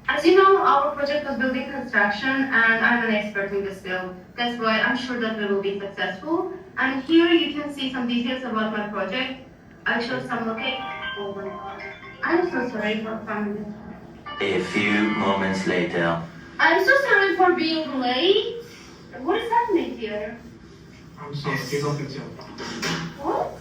As you know, our project was building construction, and I'm an expert in this field. That's why I'm sure that we will be successful. And here you can see some details about my project. I show some location. Oh my god. I'm so sorry for coming. A few moments later. I'm so sorry for being late. What is happening here? I'm sorry, he got the job. What?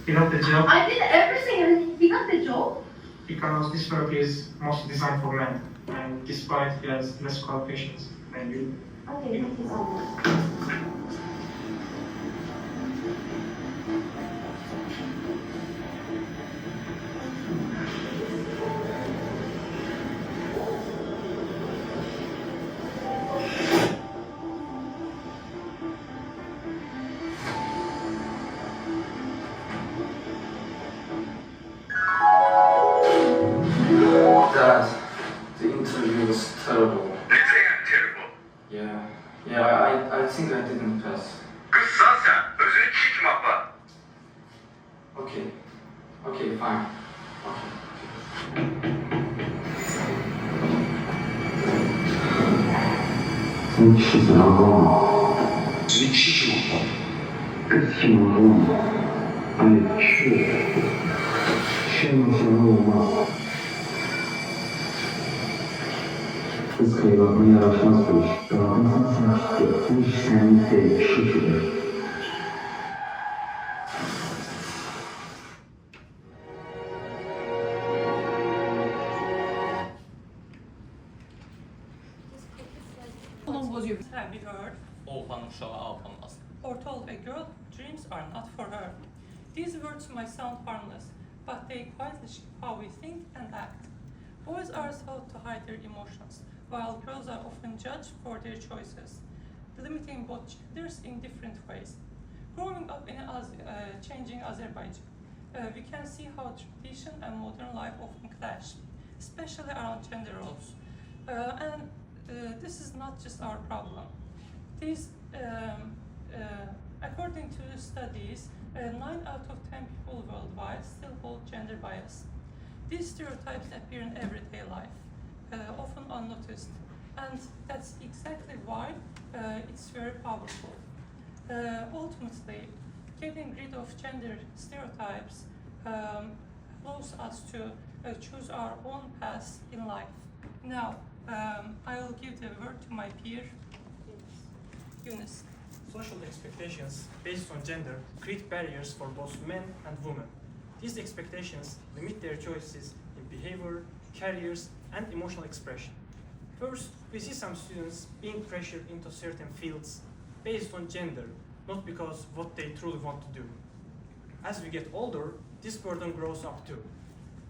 He got the job I did everything and he got the job? because this work is mostly designed for men, and despite he has less qualifications than you. Okay, thank you so much. Dad, the interview was terrible. Ne yani terrible? I think I didn't pass. Kızsan sen, özünü kim abla? Okay, fine. Okay.你是想我？你气我？更希望我，哎，是你想我吗？Kız kayıbını yaraşmazmış. İnsan sanatçı, bu iş senin de şişirir. How long was your have you heard Oğlanın uşağı alınmaz. or told a girl dreams are not for her? These words might sound harmless, but they quietly shape how we think and act. Boys are taught to hide their emotions, while girls are often judged for their choices, limiting both genders in different ways. Growing up in changing Azerbaijan, we can see how tradition and modern life often clash, especially around gender roles. This is not just our problem. These, according to studies, 9 out of 10 people worldwide still hold gender bias. These stereotypes appear in everyday life, often unnoticed, and that's exactly why it's very powerful. Ultimately, getting rid of gender stereotypes allows us to choose our own path in life. Now, I will give the word to my peer, Yunus. Social expectations based on gender create barriers for both men and women. These expectations limit their choices in behavior, careers, and emotional expression. First, we see some students being pressured into certain fields based on gender, not because what they truly want to do. As we get older, this burden grows up too.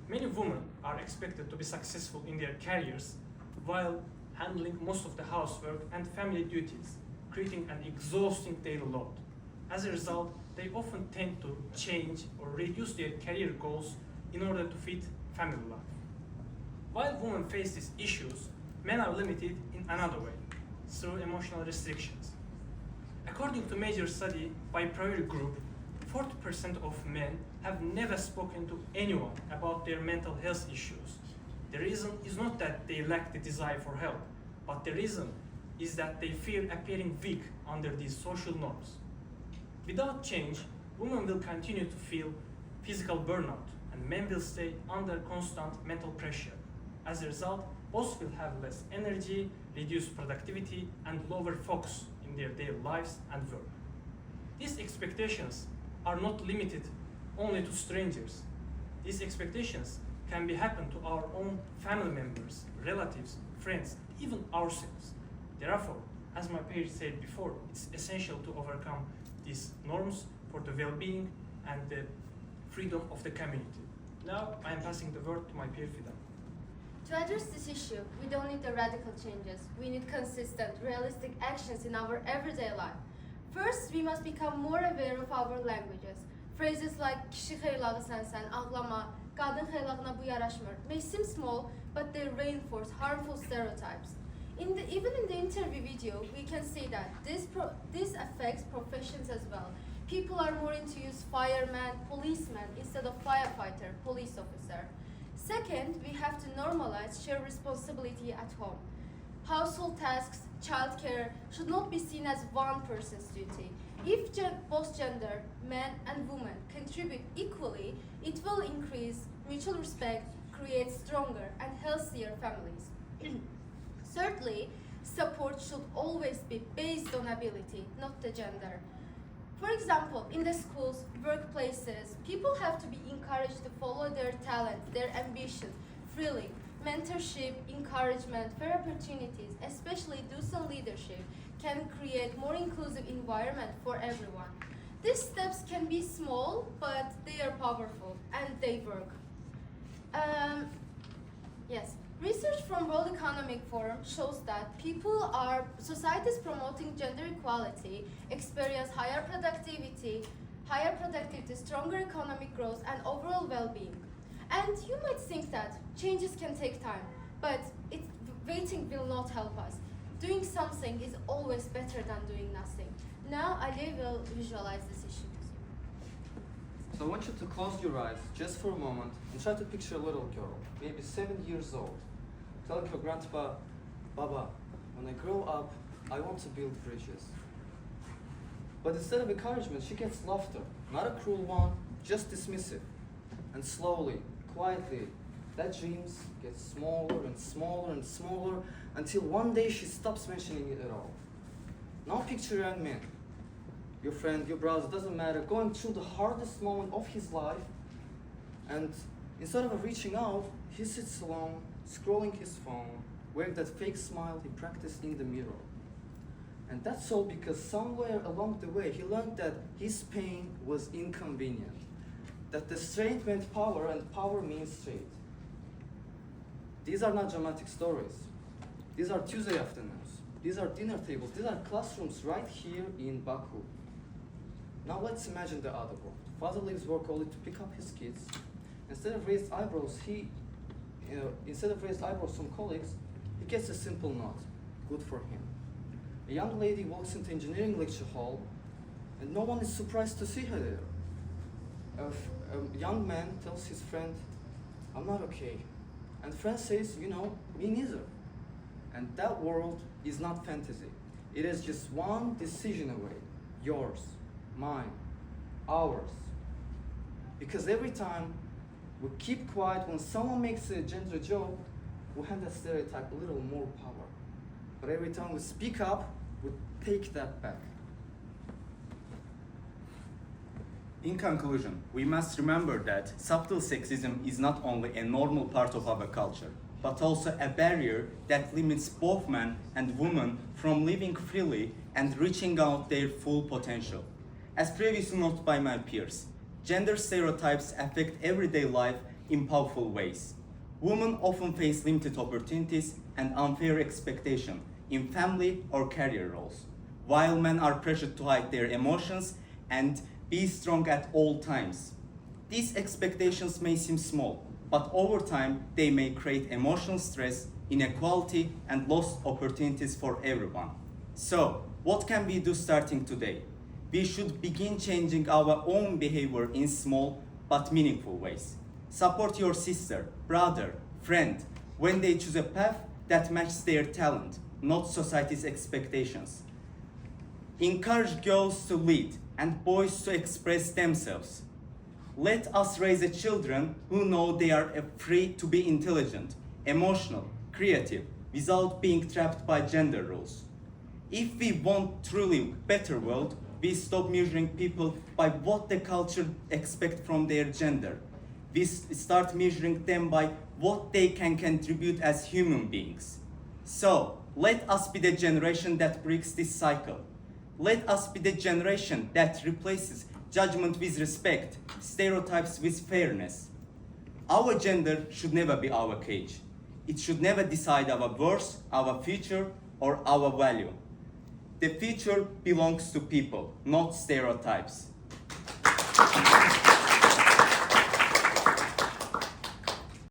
Many women are expected to be successful in their careers while handling most of the housework and family duties, creating an exhausting daily load. As a result, they often tend to change or reduce their career goals in order to fit family life. While women face these issues, men are limited in another way, through emotional restrictions. According to a major study by Priority Group, 40% of men have never spoken to anyone about their mental health issues. The reason is not that they lack the desire for help, but the reason is that they fear appearing weak under these social norms. Without change, women will continue to feel physical burnout, and men will stay under constant mental pressure. As a result, both will have less energy, reduced productivity, and lower focus in their daily lives and work. These expectations are not limited only to strangers. These expectations can be happen to our own family members, relatives, friends, even ourselves. Therefore, as my peer said before, it's essential to overcome these norms for the well-being and the freedom of the community. Now, I am passing the word to my peer Fidan. To address this issue, we don't need the radical changes. We need consistent, realistic actions in our everyday life. First, we must become more aware of our languages. Phrases like kişi xeylağı sensen, ağlama, qadın xeylağına bu yaraşmır may seem small, but they reinforce harmful stereotypes. Even in the interview video, we can see that this affects professions as well. People are more into use fireman, policeman instead of firefighter, police officer. Second, we have to normalize shared responsibility at home. Household tasks, childcare should not be seen as one person's duty. If both gender, men and women, contribute equally, it will increase mutual respect, create stronger and healthier families. Thirdly, support should always be based on ability, not the gender. For example, in the schools, workplaces, people have to be encouraged to follow their talent, their ambition, freely. Mentorship, encouragement, fair opportunities, especially docent leadership, can create more inclusive environment for everyone. These steps can be small, but they are powerful and they work. Yes, research from World Economic Forum shows that societies promoting gender equality experience higher productivity, stronger economic growth, and overall well-being. And you might think that changes can take time, but waiting will not help us. Doing something is always better than doing nothing. Now Ali will visualize this issue. So I want you to close your eyes just for a moment and try to picture a little girl, maybe 7 years old, telling her grandpa, Baba, when I grow up, I want to build bridges. But instead of encouragement, she gets laughter, not a cruel one, just dismissive. And slowly, quietly, that dreams get smaller and smaller and smaller until one day she stops mentioning it at all. Now picture a young man, your friend, your brother, doesn't matter, going through the hardest moment of his life, and instead of reaching out, he sits alone, scrolling his phone, wearing that fake smile he practiced in the mirror. And that's all because somewhere along the way he learned that his pain was inconvenient, that the straight meant power and power means straight. These are not dramatic stories. These are Tuesday afternoons. These are dinner tables. These are classrooms right here in Baku. Now let's imagine the other world. Father leaves work only to pick up his kids. Instead of raised eyebrows from colleagues, he gets a simple nod. Good for him. A young lady walks into engineering lecture hall, and no one is surprised to see her there. A young man tells his friend, I'm not okay. And friend says, me neither. And that world is not fantasy. It is just one decision away. Yours, mine, ours. Because every time we keep quiet when someone makes a gender joke, we hand that stereotype a little more power. But every time we speak up, we take that back. In conclusion, we must remember that subtle sexism is not only a normal part of our culture, but also a barrier that limits both men and women from living freely and reaching out their full potential. As previously noted by my peers, gender stereotypes affect everyday life in powerful ways. Women often face limited opportunities and unfair expectations in family or career roles, while men are pressured to hide their emotions and be strong at all times. These expectations may seem small, but over time they may create emotional stress, inequality, and lost opportunities for everyone. So, what can we do starting today? We should begin changing our own behavior in small but meaningful ways. Support your sister, brother, friend when they choose a path that matches their talent, not society's expectations. Encourage girls to lead and boys to express themselves. Let us raise children who know they are free to be intelligent, emotional, creative, without being trapped by gender roles. If we want truly better world, we stop measuring people by what the culture expects from their gender. We start measuring them by what they can contribute as human beings. So, let us be the generation that breaks this cycle. Let us be the generation that replaces judgment with respect, stereotypes with fairness. Our gender should never be our cage. It should never decide our worth, our future, or our value. The future belongs to people, not stereotypes.